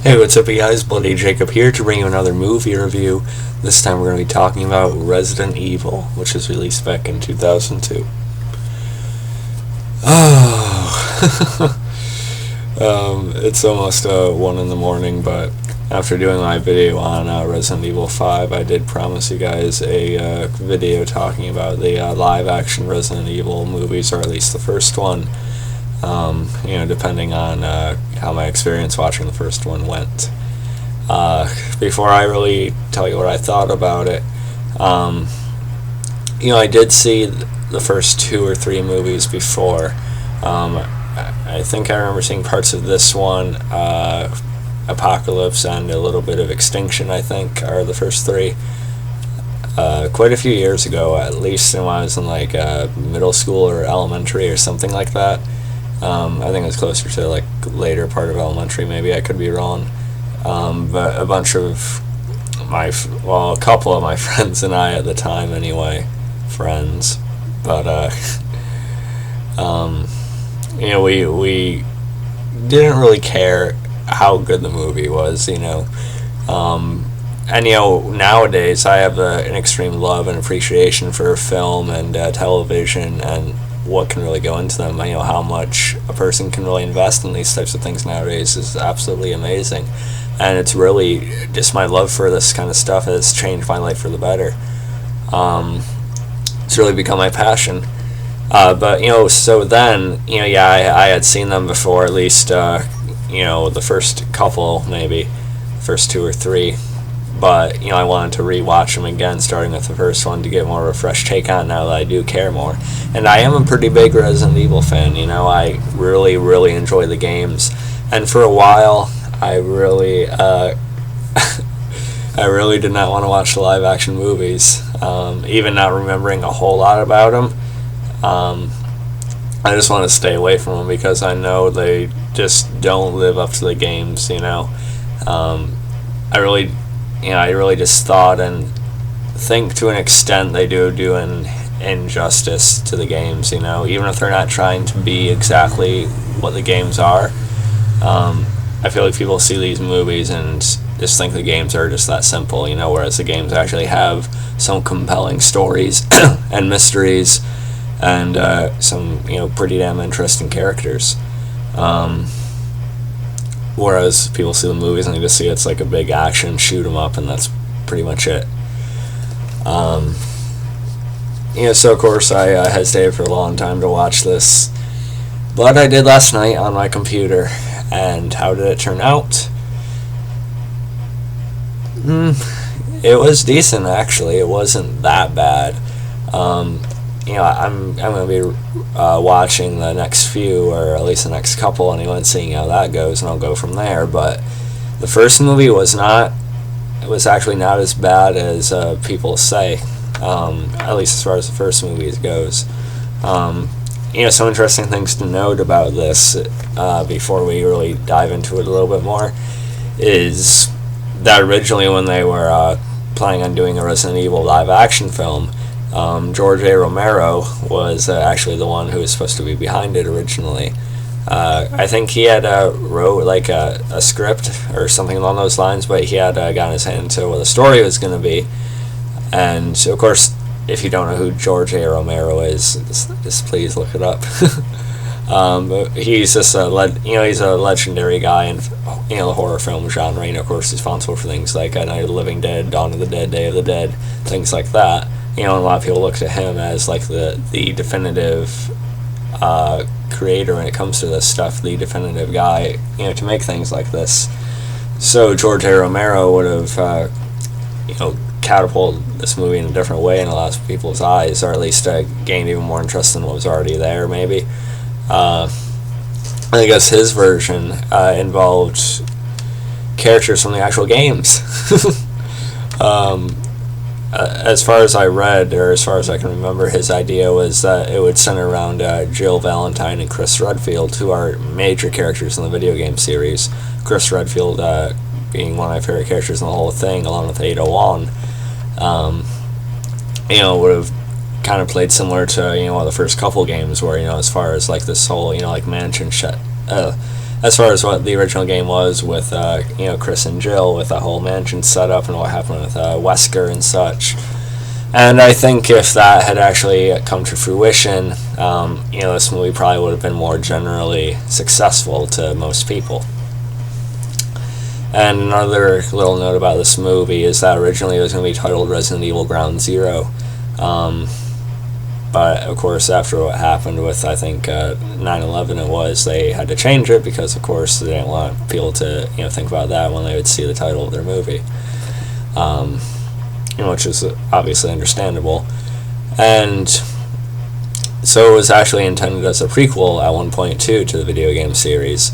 Hey, what's up, you guys? Bloody Jacob here to bring you another movie review. This time we're going to be talking about Resident Evil, which was released back in 2002. Oh, it's almost 1 in the morning, but after doing my video on Resident Evil 5, I did promise you guys a video talking about the live-action Resident Evil movies, or at least the first one. Depending on how my experience watching the first one went. Before I really tell you what I thought about it, I did see the first 2 or 3 movies before. I think I remember seeing parts of this one, Apocalypse, and a little bit of Extinction, I think, are the first 3. Quite a few years ago, at least when I was in middle school or elementary or something like that. I think it was closer to later part of elementary, maybe I could be wrong. But a couple of my friends and I at the time anyway, friends, but we didn't really care how good the movie was, nowadays I have an extreme love and appreciation for film and television and what can really go into them. How much a person can really invest in these types of things nowadays is absolutely amazing, and it's really just my love for this kind of stuff has changed my life for the better. It's really become my passion. So then, I had seen them before, at least, the first couple, maybe, first 2 or 3. But, I wanted to rewatch them again, starting with the first one, to get more of a fresh take on it now that I do care more. And I am a pretty big Resident Evil fan, I really, really enjoy the games. And for a while, I really, I really did not want to watch the live-action movies, even not remembering a whole lot about them. I just want to stay away from them because I know they just don't live up to the games, I really just thought and think to an extent they do an injustice to the games, even if they're not trying to be exactly what the games are. I feel like people see these movies and just think the games are just that simple, whereas the games actually have some compelling stories and mysteries and some, pretty damn interesting characters. Whereas people see the movies and they just see it's like a big action shoot 'em up, and that's pretty much it. So of course I hesitated for a long time to watch this, but I did last night on my computer. And how did it turn out? It was decent, actually. It wasn't that bad. I'm going to be watching the next few, or at least the next couple anyway, and seeing how that goes, and I'll go from there. But the first movie was actually not as bad as people say, at least as far as the first movie goes. Some interesting things to note about this before we really dive into it a little bit more is that originally when they were planning on doing a Resident Evil live-action film, George A. Romero was actually the one who was supposed to be behind it originally. I think he had wrote a script or something along those lines, but he had gotten his hand into what the story was going to be. And so, of course, if you don't know who George A. Romero is, just please look it up. But he's just he's a legendary guy in the horror film genre. Of course, responsible for things like Night of the Living Dead, Dawn of the Dead, Day of the Dead, things like that. And a lot of people look to him as the definitive creator when it comes to this stuff, the definitive guy, to make things like this. So George A. Romero would have, catapulted this movie in a different way in a lot of people's eyes, or at least gained even more interest than what was already there, maybe. I guess his version involved characters from the actual games. As far as I read, or as far as I can remember, his idea was that it would center around Jill Valentine and Chris Redfield, who are major characters in the video game series. Chris Redfield being one of my favorite characters in the whole thing, along with Ada Wong. Would have kind of played similar to, the first couple games where, as far as, this whole, mansion as far as what the original game was with Chris and Jill, with the whole mansion setup and what happened with Wesker and such. And I think if that had actually come to fruition, this movie probably would have been more generally successful to most people. And another little note about this movie is that originally it was going to be titled Resident Evil Ground Zero. But, of course, after what happened with, I think, 9/11 they had to change it because, of course, they didn't want people to, think about that when they would see the title of their movie. Which is obviously understandable. And so it was actually intended as a prequel at one point, too, to the video game series.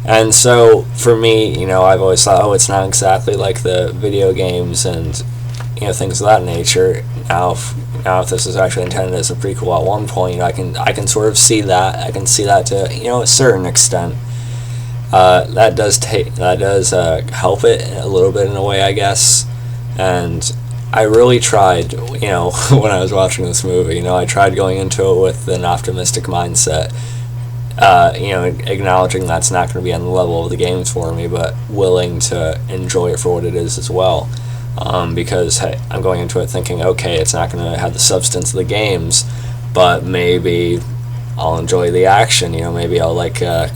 And so, for me, I've always thought, it's not exactly like the video games and, things of that nature. Now, if this is actually intended as a prequel at one point, I can sort of see that. I can see that to, a certain extent. That does help it a little bit in a way, I guess. And I really tried, when I was watching this movie, I tried going into it with an optimistic mindset. Acknowledging that's not going to be on the level of the games for me, but willing to enjoy it for what it is as well. Because I'm going into it thinking, okay, it's not going to have the substance of the games, but maybe I'll enjoy the action. Maybe I'll like, the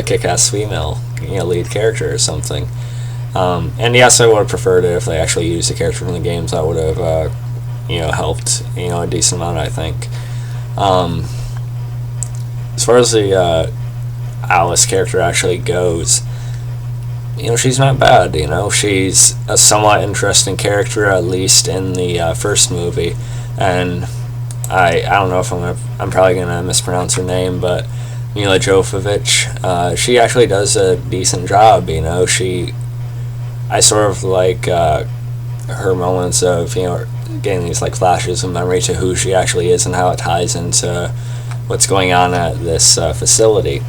kick-ass female, lead character or something. And yes, I would have preferred it if they actually used a character from the games. That would have, helped, a decent amount, I think. As far as the Alice character actually goes, she's not bad. She's a somewhat interesting character, at least in the first movie. And I don't know if I'm probably gonna mispronounce her name, but Milla Jovovich, she actually does a decent job. I sort of like her moments of getting these like flashes of memory to who she actually is and how it ties into what's going on at this facility.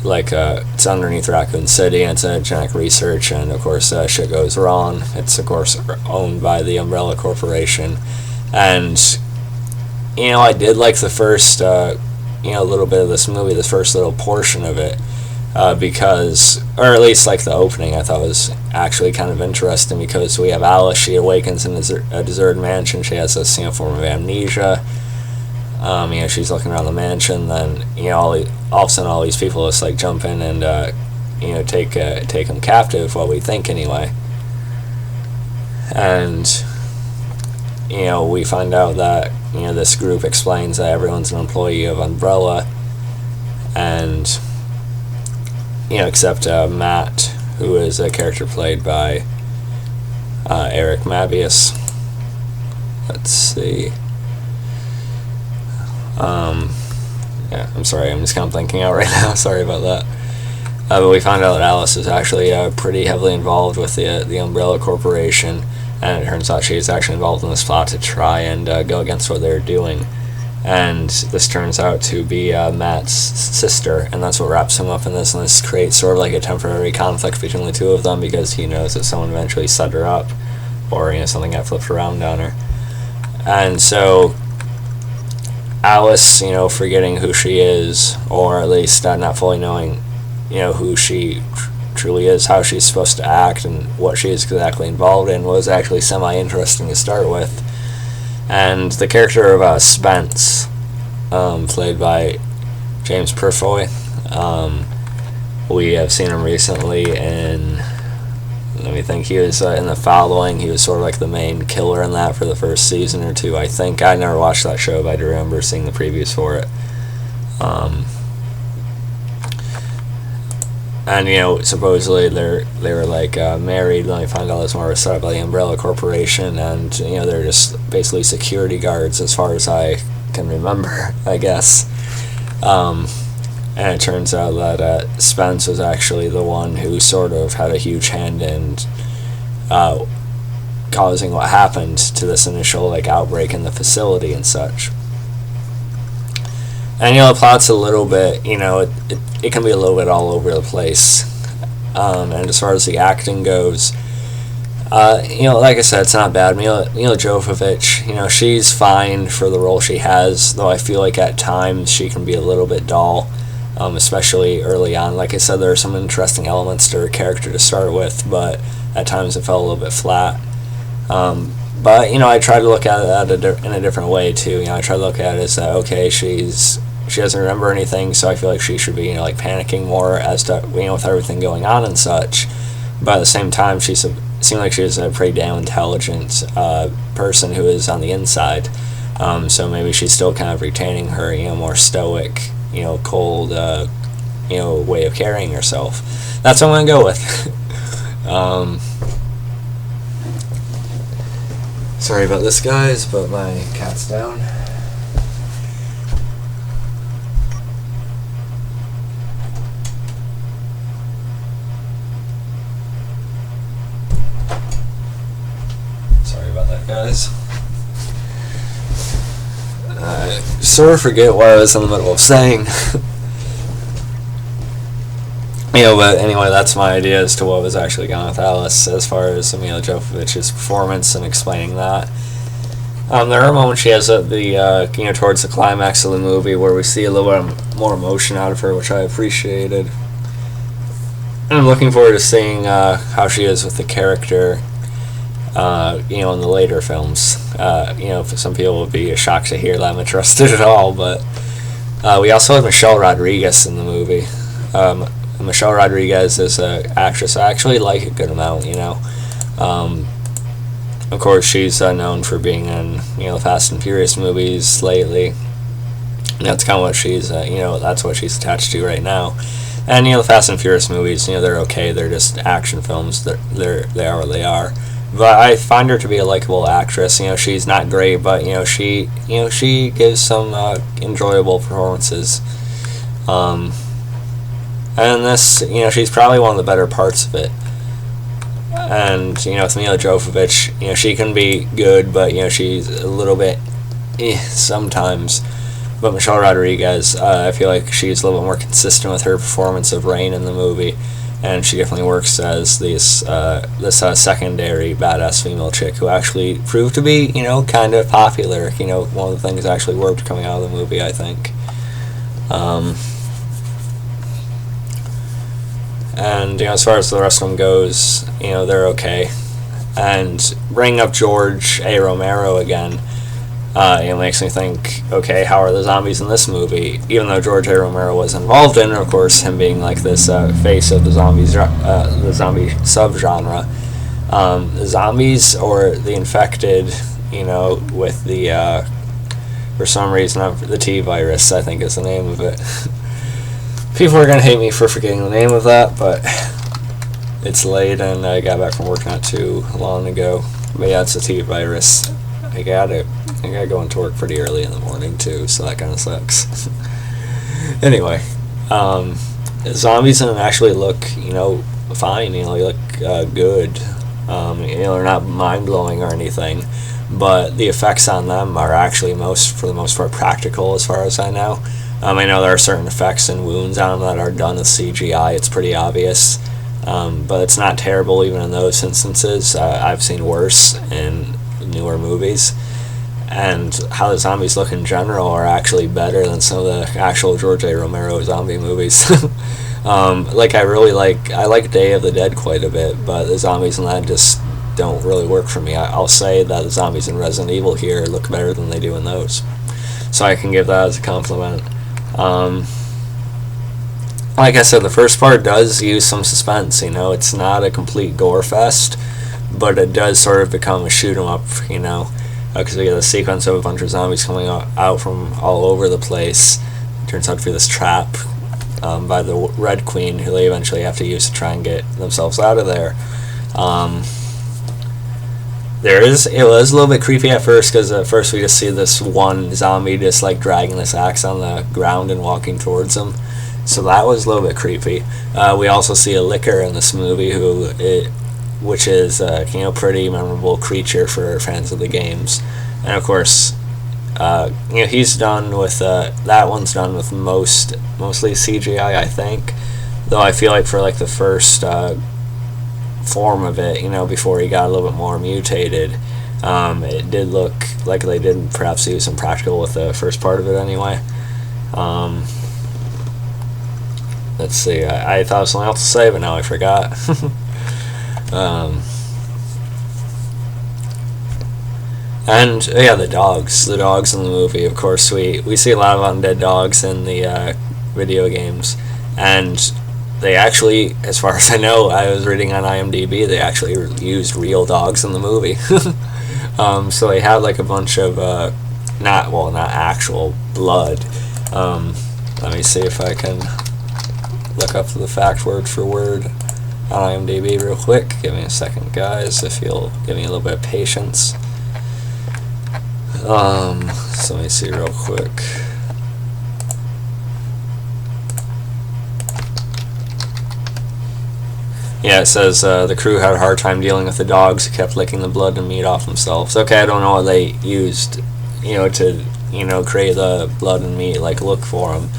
Like, it's underneath Raccoon City, and it's a genetic research, and of course shit goes wrong. It's of course owned by the Umbrella Corporation, and I did like the first little bit of this movie, the first little portion of it, because, or at least like the opening, I thought was actually kind of interesting, because we have Alice. She awakens in a deserted mansion. She has this form of amnesia. She's looking around the mansion, then, all of a sudden all these people just, like, jump in and, take them captive, what we think, anyway. And, we find out that, this group explains that everyone's an employee of Umbrella, and, except, Matt, who is a character played by, Eric Mabius. Let's see. I'm sorry, I'm just kind of blanking out right now. Sorry about that. But we found out that Alice is actually pretty heavily involved with the Umbrella Corporation, and it turns out she's actually involved in this plot to try and go against what they're doing. And this turns out to be Matt's sister, and that's what wraps him up in this, and this creates sort of like a temporary conflict between the two of them, because he knows that someone eventually set her up, or something got flipped around on her. And so Alice, forgetting who she is, or at least not fully knowing, who she truly is, how she's supposed to act, and what she is exactly involved in, was actually semi-interesting to start with. And the character of Spence, played by James Purfoy, we have seen him recently in, let me think, he was in The Following. He was sort of like the main killer in that for the first season or two, I think. I never watched that show, but I do remember seeing the previews for it. And, supposedly they were like married, then I found out it's more of a setup by the Umbrella Corporation, and, they're just basically security guards as far as I can remember, I guess. And it turns out that Spence was actually the one who sort of had a huge hand in causing what happened to this initial outbreak in the facility and such. And the plot's a little bit, it can be a little bit all over the place. And as far as the acting goes, like I said, it's not bad. Milla Jovovich, she's fine for the role she has, though I feel like at times she can be a little bit dull. especially early on. Like I said, there are some interesting elements to her character to start with, but at times it felt a little bit flat. But I try to look at it in a different way too. I try to look at it as okay, she doesn't remember anything, so I feel like she should be like panicking more as to with everything going on and such. But at the same time, she seemed like she was a pretty damn intelligent person who is on the inside. So maybe she's still kind of retaining her more stoic, cold way of carrying herself. That's what I'm gonna go with. Sorry about this, guys, but my cat's down. Sorry about that, guys. I sort of forget what I was in the middle of saying. But anyway, that's my idea as to what was actually going on with Alice as far as Milla Jovovich's performance and explaining that. There are moments she has at the towards the climax of the movie where we see a little bit more emotion out of her, which I appreciated. And I'm looking forward to seeing how she is with the character, in the later films. Some people would be shocked to hear that I'm interested at all, but we also have Michelle Rodriguez in the movie. Michelle Rodriguez is an actress I actually like a good amount, Of course, she's known for being in, the Fast and Furious movies lately. That's kind of what she's, that's what she's attached to right now. And, the Fast and Furious movies, they're okay. They're just action films. They are what they are. But I find her to be a likable actress. She's not great, but, she gives some enjoyable performances. And this, she's probably one of the better parts of it. And, with Milla Jovovich, she can be good, but, she's a little bit sometimes. But Michelle Rodriguez, I feel like she's a little bit more consistent with her performance of Rain in the movie. And she definitely works as this secondary badass female chick who actually proved to be, kind of popular. One of the things that actually worked coming out of the movie, I think. And as far as the rest of them goes, they're okay. And bringing up George A. Romero again, makes me think, okay, how are the zombies in this movie? Even though George A. Romero was involved in, of course, him being like this face of the zombie subgenre, the zombies or the infected, with the for some reason the T virus, I think is the name of it. People are gonna hate me for forgetting the name of that, but it's late and I got back from work not too long ago. But yeah, it's a T virus. I gotta go into work pretty early in the morning too, so that kind of sucks. Anyway, zombies don't actually look, fine. They look good. They're not mind blowing or anything, but the effects on them are actually for the most part practical, as far as I know. I know there are certain effects and wounds on them that are done with CGI. It's pretty obvious, but it's not terrible even in those instances. I've seen worse in newer movies, and how the zombies look in general are actually better than some of the actual George A. Romero zombie movies. I like Day of the Dead quite a bit, but the zombies in that just don't really work for me. I'll say that the zombies in Resident Evil here look better than they do in those, so I can give that as a compliment. Like I said, the first part does use some suspense. It's not a complete gore fest, but it does sort of become a shoot 'em up. Because we get a sequence of a bunch of zombies coming out from all over the place. It turns out to be this trap by the Red Queen, who they eventually have to use to try and get themselves out of there. It was a little bit creepy at first, because at first we just see this one zombie just dragging this axe on the ground and walking towards him. So that was a little bit creepy. We also see a licker in this movie which is a pretty memorable creature for fans of the games. And of course, he's done with that one's done with mostly CGI, I think. Though I feel like for the first form of it, before he got a little bit more mutated, it did look like they did perhaps use some practical with the first part of it anyway. let's see. I thought of something else to say, but now I forgot. And yeah, the dogs in the movie. Of course, we see a lot of undead dogs in the video games, and they actually, as far as I know, I was reading on IMDb, they actually used real dogs in the movie. So they had like a bunch of not actual blood. Let me see if I can look up the fact word for word on IMDb real quick. Give me a second, guys, if you'll give me a little bit of patience. So let me see real quick. Yeah, it says the crew had a hard time dealing with the dogs who kept licking the blood and meat off themselves. Okay, I don't know what they used, to, create the blood and meat, like look for them,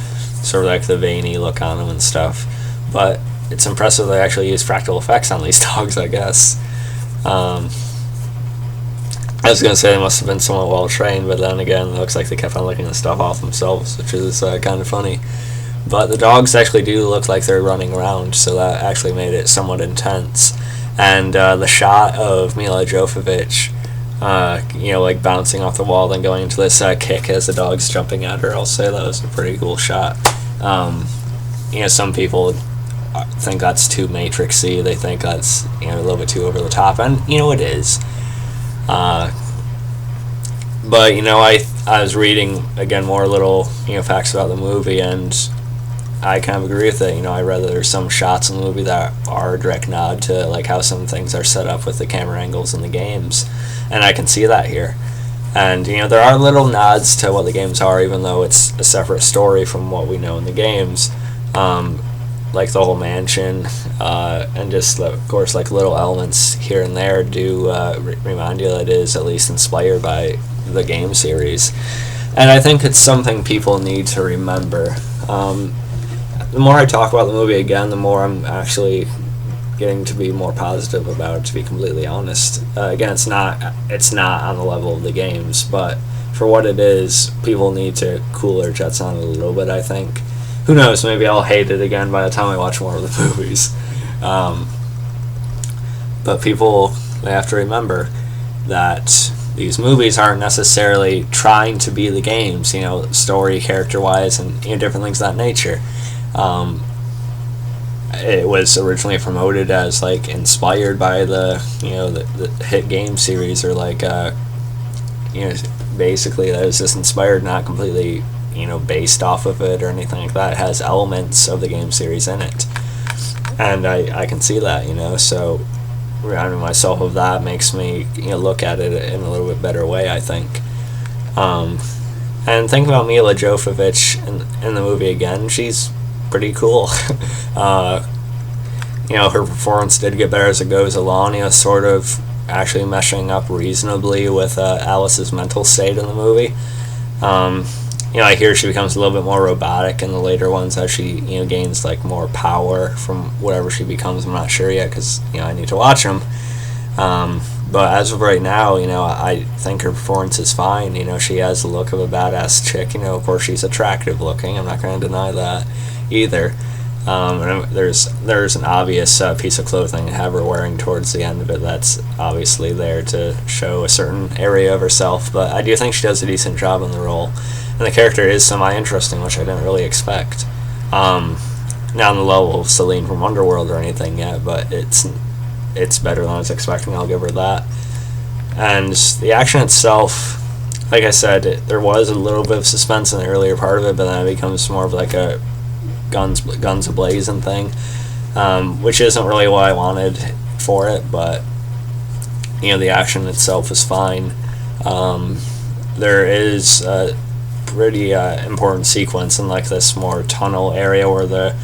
sort of like the veiny look on them and stuff. But it's impressive they actually use practical effects on these dogs, I guess. I was going to say they must have been somewhat well trained, but then again, it looks like they kept on licking the stuff off themselves, which is kind of funny. But the dogs actually do look like they're running around, so that actually made it somewhat intense. And the shot of Milla Jovovich, like bouncing off the wall, then going into this kick as the dog's jumping at her, I'll say that was a pretty cool shot. Some people think that's too Matrixy. They think that's a little bit too over the top, and it is. But I was reading again more little facts about the movie, and I kind of agree with it. I read that there's some shots in the movie that are a direct nod to like how some things are set up with the camera angles in the games, and I can see that here. And there are little nods to what the games are, even though it's a separate story from what we know in the games. Like the whole mansion, and just of course like little elements here and there do remind you that it is at least inspired by the game series. And I think it's something people need to remember. The more I talk about the movie again, the more I'm actually getting to be more positive about it, to be completely honest. Again, it's not on the level of the games, but for what it is, people need to cool their jets on it a little bit, I think. Who knows, maybe I'll hate it again by the time I watch more of the movies. But people, they have to remember that these movies aren't necessarily trying to be the games, story, character-wise, and different things of that nature. It was originally promoted as like inspired by the hit game series, or like basically that was just inspired, not completely based off of it or anything like that. It has elements of the game series in it, and I can see that, so reminding myself of that makes me look at it in a little bit better way, I think. And think about Milla Jovovich in the movie again. She's pretty cool. Her performance did get better as it goes along, sort of actually meshing up reasonably with Alice's mental state in the movie. I hear she becomes a little bit more robotic in the later ones as she, gains like more power from whatever she becomes. I'm not sure yet because, I need to watch them. But as of right now, I think her performance is fine. She has the look of a badass chick. Of course she's attractive looking. I'm not going to deny that either. And there's an obvious piece of clothing I have her wearing towards the end of it that's obviously there to show a certain area of herself. But I do think she does a decent job in the role. And the character is semi-interesting, which I didn't really expect. Not on the level of Celine from Underworld or anything yet, but it's better than I was expecting, I'll give her that. And the action itself, like I said, there was a little bit of suspense in the earlier part of it, but then it becomes more of like a guns a-blazing thing, which isn't really what I wanted for it, but the action itself is fine. There is a pretty important sequence in like this more tunnel area where the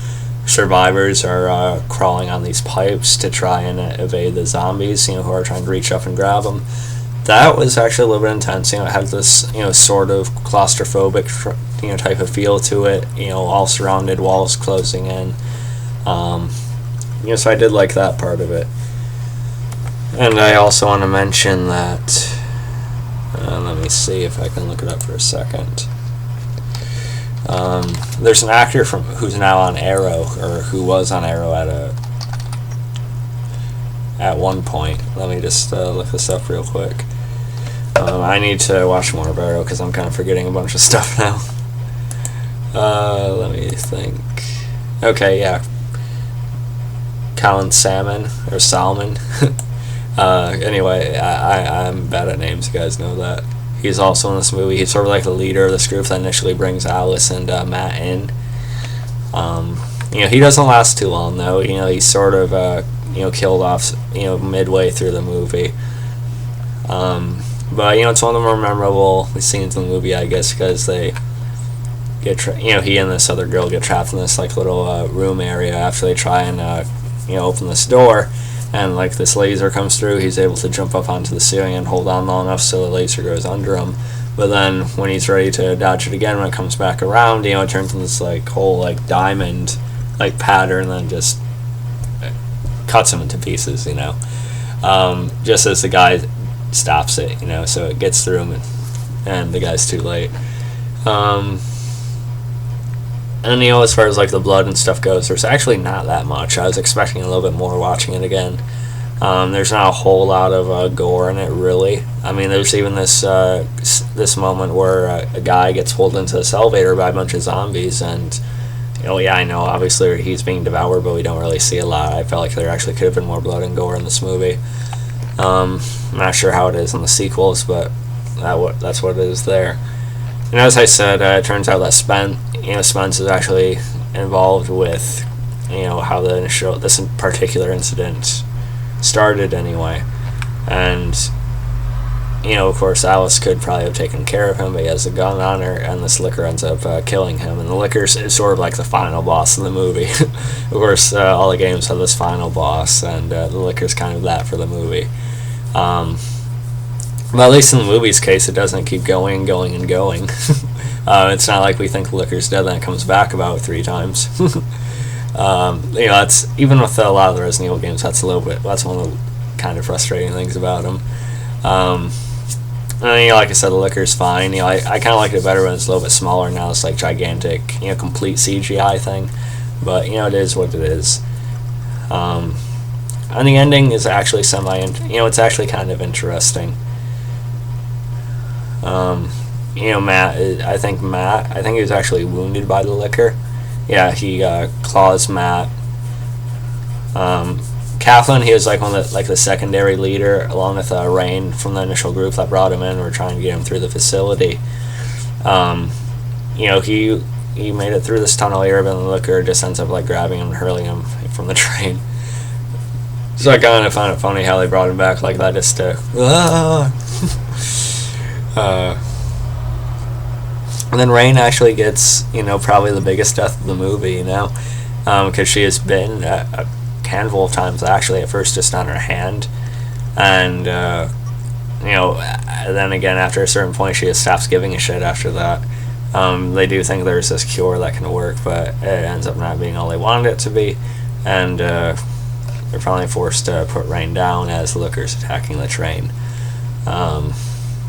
survivors are crawling on these pipes to try and evade the zombies, who are trying to reach up and grab them. That was actually a little bit intense. It had this, sort of claustrophobic, type of feel to it. All surrounded, walls closing in. So I did like that part of it. And I also want to mention that. Let me see if I can look it up for a second. There's an actor who's now on Arrow, or who was on Arrow at one point. Let me just look this up real quick. I need to watch more of Arrow because I'm kind of forgetting a bunch of stuff now. Let me think. Okay, yeah. Colin Salmon, or Salmon. Anyway, I'm bad at names, you guys know that. He's also in this movie. He's sort of like the leader of this group that initially brings Alice and Matt in. He doesn't last too long, though. He's sort of, killed off, midway through the movie. But, it's one of the more memorable scenes in the movie, I guess, because they get, he and this other girl get trapped in this, like, little room area after they try and, open this door. And like this laser comes through, he's able to jump up onto the ceiling and hold on long enough so the laser goes under him. But then when he's ready to dodge it again, when it comes back around, it turns into this like whole like diamond like pattern, and then just cuts him into pieces. Just as the guy stops it, so it gets through him, and the guy's too late. And as far as like the blood and stuff goes, there's actually not that much. I was expecting a little bit more watching it again. There's not a whole lot of gore in it, really. I mean, there's even this moment where a guy gets pulled into this elevator by a bunch of zombies, and I know obviously he's being devoured, but we don't really see a lot. I felt like there actually could have been more blood and gore in this movie. I'm not sure how it is in the sequels, but that's what it is there. And as I said, it turns out that Spence is actually involved with, how this particular incident started anyway. And, of course, Alice could probably have taken care of him, but he has a gun on her, and this liquor ends up killing him. And the liquor is sort of like the final boss of the movie. Of course, all the games have this final boss, and the liquor's kind of that for the movie. But at least in the movie's case, it doesn't keep going and going and going. It's not like we think the liquor's dead and it comes back about 3 times. That's even with a lot of the Resident Evil games. That's one of the kind of frustrating things about them. Like I said, the liquor's fine. I kind of like it better when it's a little bit smaller. Now it's like gigantic, complete CGI thing. But it is what it is. And the ending is actually it's actually kind of interesting. I think he was actually wounded by the liquor. Yeah, he claws Matt. Kathleen, he was like the secondary leader, along with Rain from the initial group that brought him in. We're trying to get him through the facility. He made it through this tunnel area, but the liquor just ends up like grabbing him and hurling him from the train. So I kind of find it funny how they brought him back like that, just to and then Rain actually gets, probably the biggest death of the movie, because she has bitten a handful of times, actually, at first just on her hand, and, then again, after a certain point, she just stops giving a shit after that. They do think there's this cure that can work, but it ends up not being all they wanted it to be, and, they're finally forced to put Rain down as the Looker's attacking the train.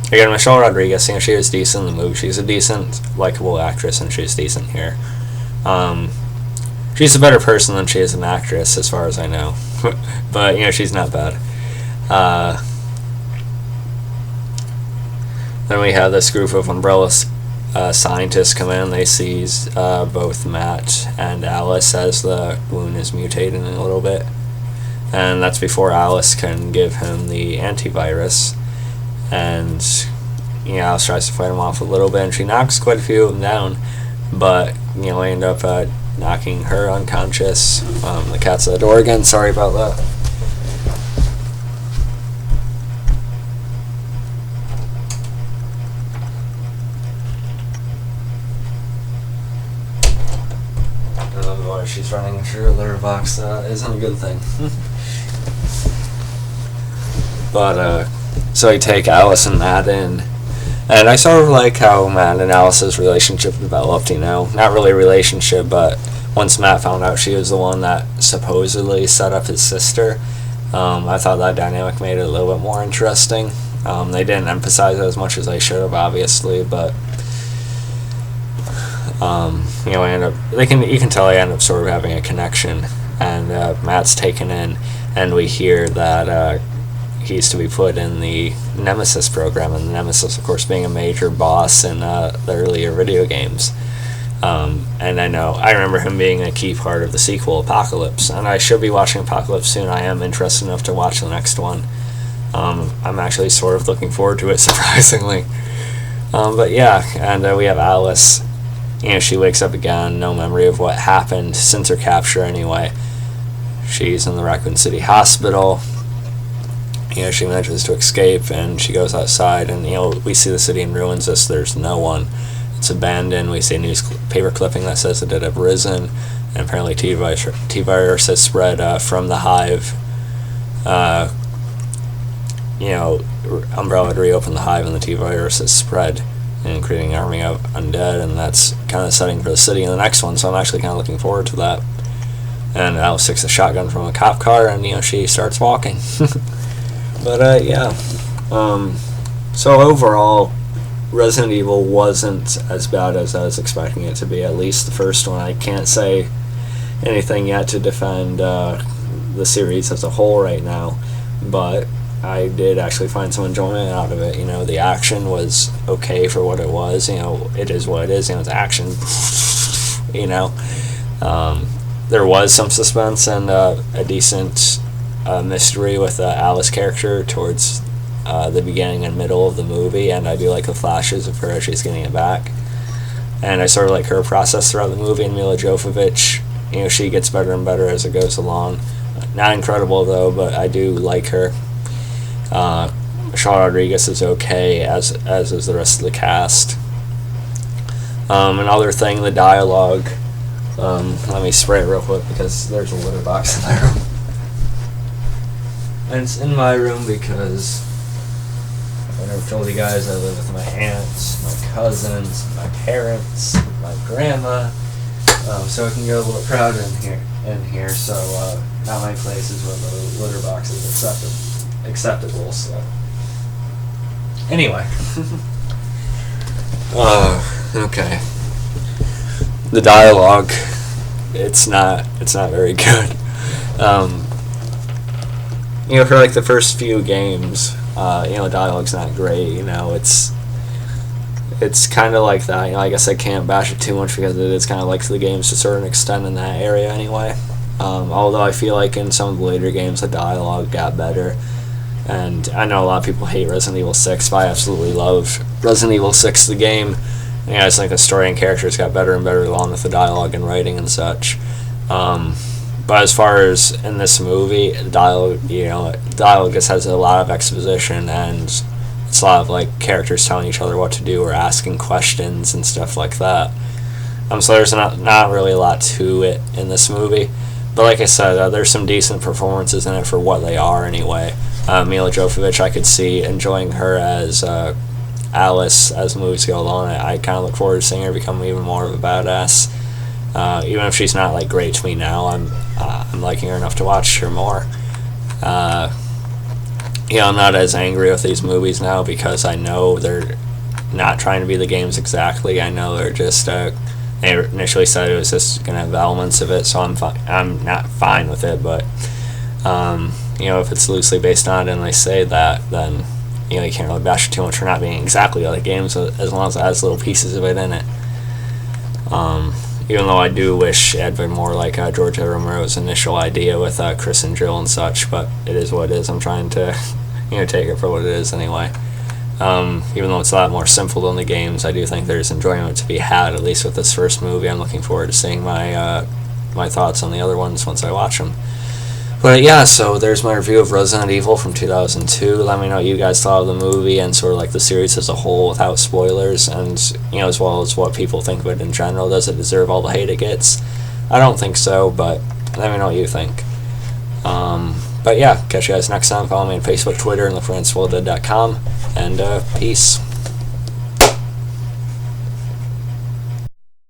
Again, Michelle Rodriguez, she was decent in the movie. She's a decent, likable actress, and she's decent here. She's a better person than she is an actress, as far as I know. But, she's not bad. Then we have this group of Umbrella scientists come in. They seize both Matt and Alice as the wound is mutating a little bit. And that's before Alice can give him the antivirus. And Alice tries to fight him off a little bit, and she knocks quite a few of them down, but they end up knocking her unconscious. The cat's at the door again, sorry about that. I don't know why she's running through a litter box. That isn't a good thing. But so I take Alice and Matt in, and I sort of like how Matt and Alice's relationship developed, not really a relationship, but once Matt found out she was the one that supposedly set up his sister, I thought that dynamic made it a little bit more interesting. They didn't emphasize it as much as they should have, obviously, but You can tell they end up sort of having a connection, and Matt's taken in, and we hear that he's to be put in the Nemesis program, and the Nemesis, of course, being a major boss in the earlier video games. And I remember him being a key part of the sequel, Apocalypse, and I should be watching Apocalypse soon. I am interested enough to watch the next one. I'm actually sort of looking forward to it, surprisingly. But yeah, and we have Alice. She wakes up again, no memory of what happened since her capture anyway. She's in the Raccoon City Hospital. She manages to escape, and she goes outside, and we see the city in ruins. There's no one. It's abandoned. We see a newspaper clipping that says that it had risen, and apparently T-virus has spread from the hive. Umbrella had reopened the hive, and the T-virus has spread, and creating an army of undead, and that's kind of the setting for the city in the next one, so I'm actually kind of looking forward to that. And Alice takes a shotgun from a cop car, and she starts walking. But so overall, Resident Evil wasn't as bad as I was expecting it to be, at least the first one. I can't say anything yet to defend the series as a whole right now, but I did actually find some enjoyment out of it. The action was okay for what it was. It is what it is. It's action. There was some suspense and a decent mystery with the Alice character towards the beginning and middle of the movie, and I do like the flashes of her as she's getting it back. And I sort of like her process throughout the movie. And Milla Jovovich, she gets better and better as it goes along. Not incredible though, but I do like her. Michelle Rodriguez is okay, as is the rest of the cast. Another thing, the dialogue. Let me spray it real quick because there's a litter box in my room. And it's in my room because I never told you guys I live with my aunts, my cousins, my parents, my grandma. So it can get a little crowded in here. So not my place is where the litter box is acceptable. So anyway, okay. The dialogue, it's not very good. For like the first few games, the dialogue's not great. It's kind of like that. I guess I can't bash it too much because it is kind of like the games to a certain extent in that area anyway. Although I feel like in some of the later games the dialogue got better. And I know a lot of people hate Resident Evil 6, but I absolutely love Resident Evil 6, the game. I just think the story and characters got better and better along with the dialogue and writing and such. But as far as in this movie, dialogue just has a lot of exposition, and it's a lot of like characters telling each other what to do or asking questions and stuff like that. So there's not really a lot to it in this movie. But like I said, there's some decent performances in it for what they are anyway. Milla Jovovich, I could see enjoying her as Alice as the movies go along. I kind of look forward to seeing her become even more of a badass. Even if she's not like great to me now, I'm liking her enough to watch her more. I'm not as angry with these movies now because I know they're not trying to be the games exactly. I know they're just they initially said it was just gonna have elements of it, so I'm not fine with it. But if it's loosely based on it and they say that, then you can't really bash it too much for not being exactly like games, as long as it has little pieces of it in it. Even though I do wish it had been more like George A. Romero's initial idea with Chris and Jill and such, but it is what it is. I'm trying to take it for what it is anyway. Even though it's a lot more simple than the games, I do think there's enjoyment to be had, at least with this first movie. I'm looking forward to seeing my thoughts on the other ones once I watch them. But yeah, so there's my review of Resident Evil from 2002. Let me know what you guys thought of the movie and sort of like the series as a whole without spoilers, and as well as what people think of it in general. Does it deserve all the hate it gets? I don't think so, but let me know what you think. But yeah, catch you guys next time. Follow me on Facebook, Twitter, and look for InSpoiledDead.com, and peace.